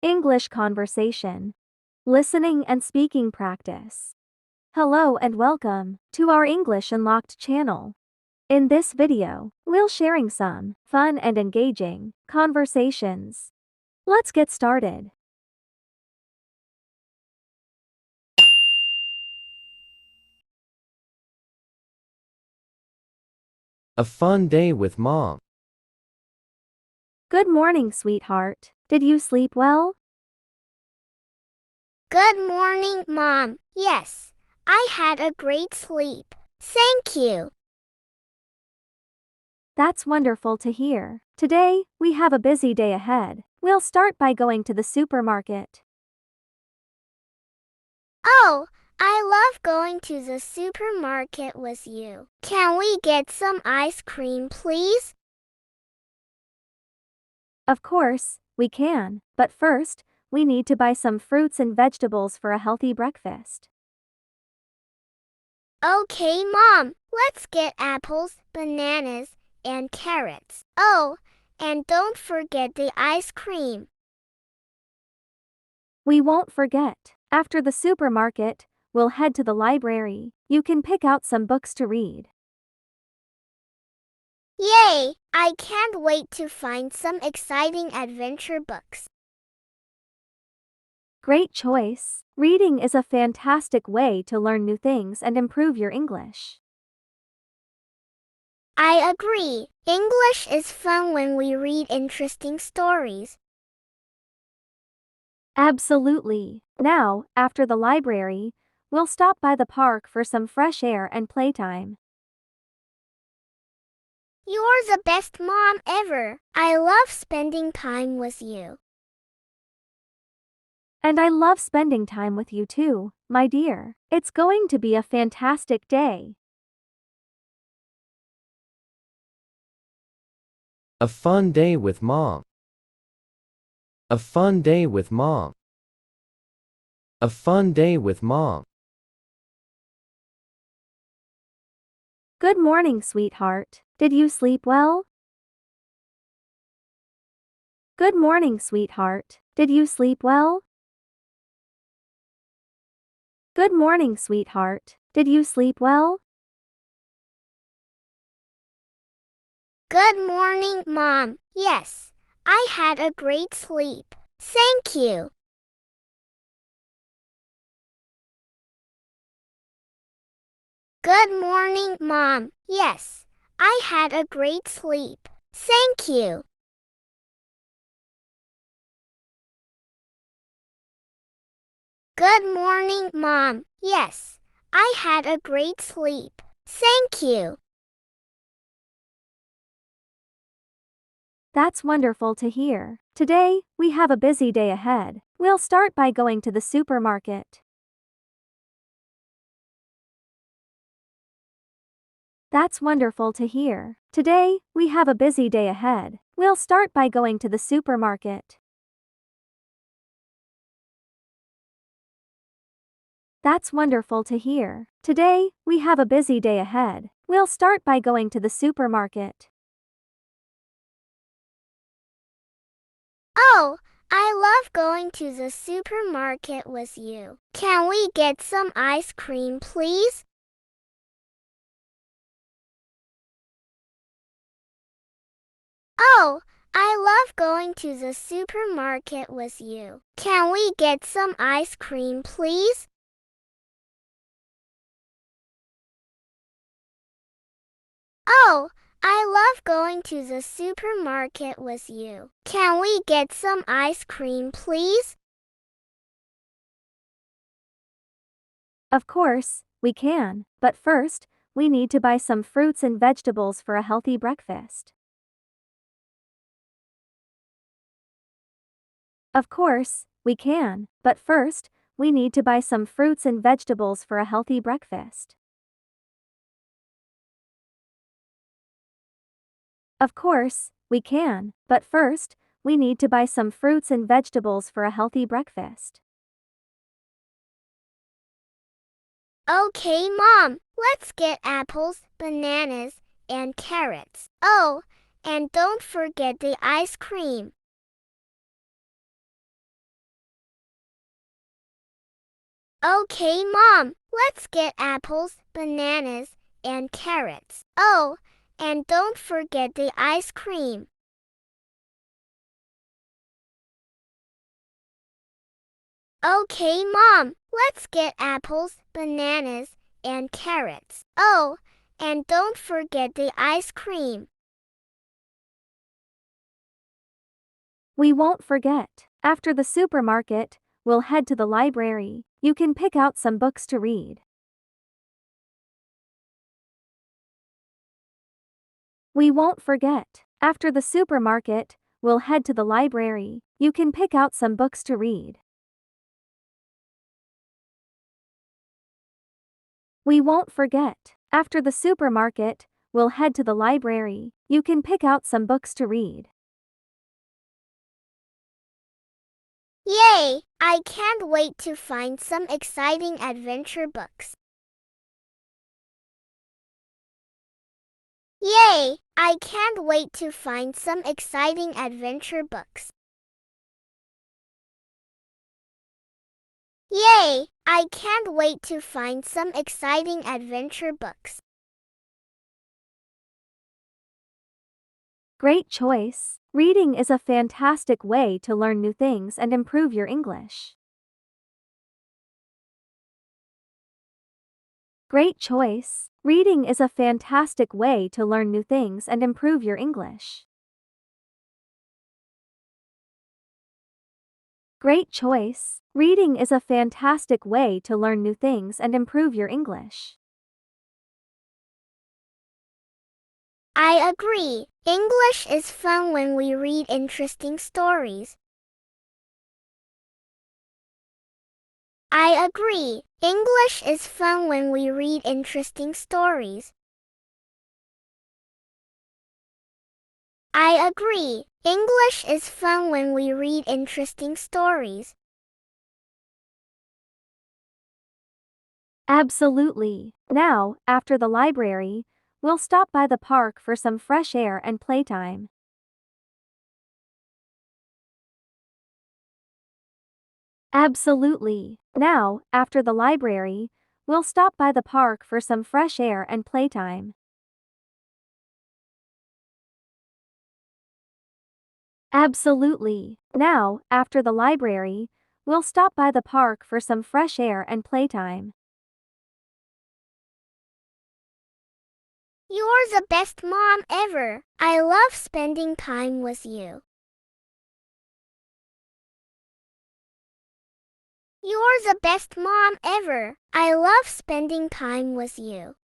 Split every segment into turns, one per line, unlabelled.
English conversation, listening and speaking practice. Hello and welcome to our English Unlocked channel. In this video, we'll sharing some fun and engaging conversations. Let's get started.
A fun day with Mom.
Good morning, sweetheart. Did you sleep well?
Good morning, Mom. Yes, I had a great sleep. Thank you.
That's wonderful to hear. Today, we have a busy day ahead. We'll start by going to the supermarket.
Oh, I love going to the supermarket with you. Can we get some ice cream, please?
Of course, we can, but first, we need to buy some fruits and vegetables for a healthy breakfast.
Okay, Mom. Let's get apples, bananas, and carrots. Oh, and don't forget the ice cream.
We won't forget. After the supermarket, we'll head to the library. You can pick out some books to read.
Yay! I can't wait to find some exciting adventure books.
Great choice. Reading is a fantastic way to learn new things and improve your English.
I agree. English is fun when we read interesting stories.
Absolutely. Now, after the library, we'll stop by the park for some fresh air and playtime.
You're the best mom ever. I love spending time with you.
And I love spending time with you too, my dear. It's going to be a fantastic day.
A fun day with Mom. A fun day with Mom. A fun day with Mom.
Good morning, sweetheart. Did you sleep well? Good morning, sweetheart. Did you sleep well? Good morning, sweetheart. Did you sleep well?
Good morning, Mom. Yes, I had a great sleep. Thank you. Good morning, Mom. Yes, I had a great sleep. Thank you. Good morning, Mom. Yes, I had a great sleep. Thank you.
That's wonderful to hear. Today, we have a busy day ahead. We'll start by going to the supermarket. That's wonderful to hear. Today, we have a busy day ahead. We'll start by going to the supermarket. That's wonderful to hear. Today, we have a busy day ahead. We'll start by going to the supermarket.
Oh, I love going to the supermarket with you. Can we get some ice cream, please? Oh, I love going to the supermarket with you. Can we get some ice cream, please? Oh, I love going to the supermarket with you. Can we get some ice cream, please?
Of course, we can, but first, we need to buy some fruits and vegetables for a healthy breakfast. Of course, we can, but first, we need to buy some fruits and vegetables for a healthy breakfast. Of course, we can, but first, we need to buy some fruits and vegetables for a healthy breakfast.
Okay, Mom, let's get apples, bananas, and carrots. Oh, and don't forget the ice cream. Okay, Mom, let's get apples, bananas, and carrots. Oh, and don't forget the ice cream. Okay, Mom, let's get apples, bananas, and carrots. Oh, and don't forget the ice cream.
We won't forget. After the supermarket, we'll head to the library. You can pick out some books to read. We won't forget. After the supermarket, we'll head to the library. You can pick out some books to read. We won't forget. After the supermarket, we'll head to the library. You can pick out some books to read.
Yay! I can't wait to find some exciting adventure books. Yay! I can't wait to find some exciting adventure books. Yay! I can't wait to find some exciting adventure books.
Great choice. Reading is a fantastic way to learn new things and improve your English. Great choice. Reading is a fantastic way to learn new things and improve your English. Great choice. Reading is a fantastic way to learn new things and improve your English.
I agree. English is fun when we read interesting stories. I agree. English is fun when we read interesting stories. I agree. English is fun when we read interesting stories.
Absolutely. Now, after the library, we'll stop by the park for some fresh air and playtime. Absolutely. Now, after the library, we'll stop by the park for some fresh air and playtime. Absolutely. Now, after the library, we'll stop by the park for some fresh air and playtime.
You're the best mom ever. I love spending time with you. You're the best mom ever. I love spending time with you.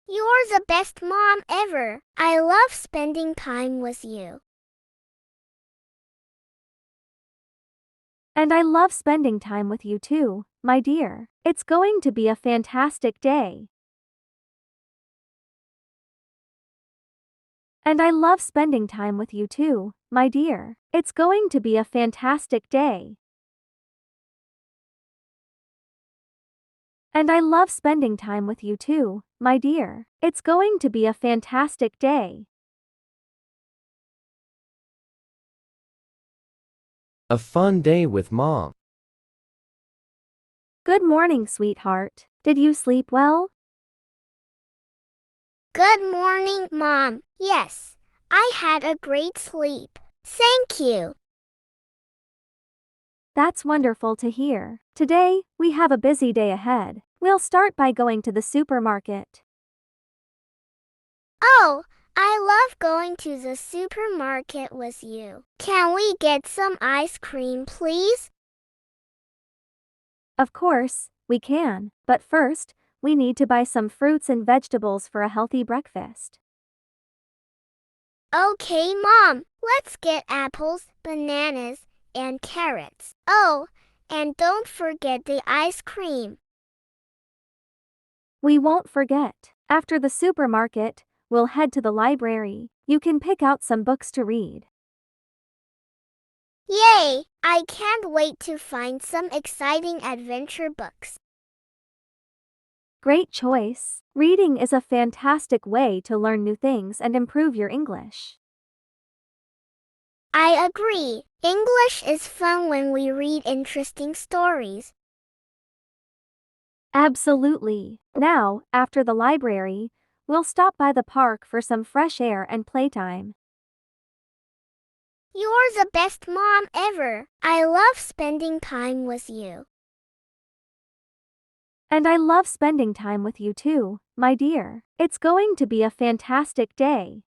You're the best mom ever. I love spending time with you.
And I love spending time with you too, my dear. It's going to be a fantastic day. And I love spending time with you too, my dear. It's going to be a fantastic day. And I love spending time with you too, my dear. It's going to be a fantastic day.
A fun day with Mom.
Good morning, sweetheart. Did you sleep well?
Good morning, Mom. Yes, I had a great sleep. Thank you.
That's wonderful to hear. Today, we have a busy day ahead. We'll start by going to the supermarket.
Oh, I love going to the supermarket with you. Can we get some ice cream, please?
Of course, we can, but first, we need to buy some fruits and vegetables for a healthy breakfast.
Okay, Mom, let's get apples, bananas, and carrots. Oh, and don't forget the ice cream.
We won't forget. After the supermarket, we'll head to the library. You can pick out some books to read.
Yay! I can't wait to find some exciting adventure books.
Great choice. Reading is a fantastic way to learn new things and improve your English.
I agree. English is fun when we read interesting stories.
Absolutely. Now, after the library, we'll stop by the park for some fresh air and playtime.
You're the best mom ever. I love spending time with you.
And I love spending time with you too, my dear. It's going to be a fantastic day.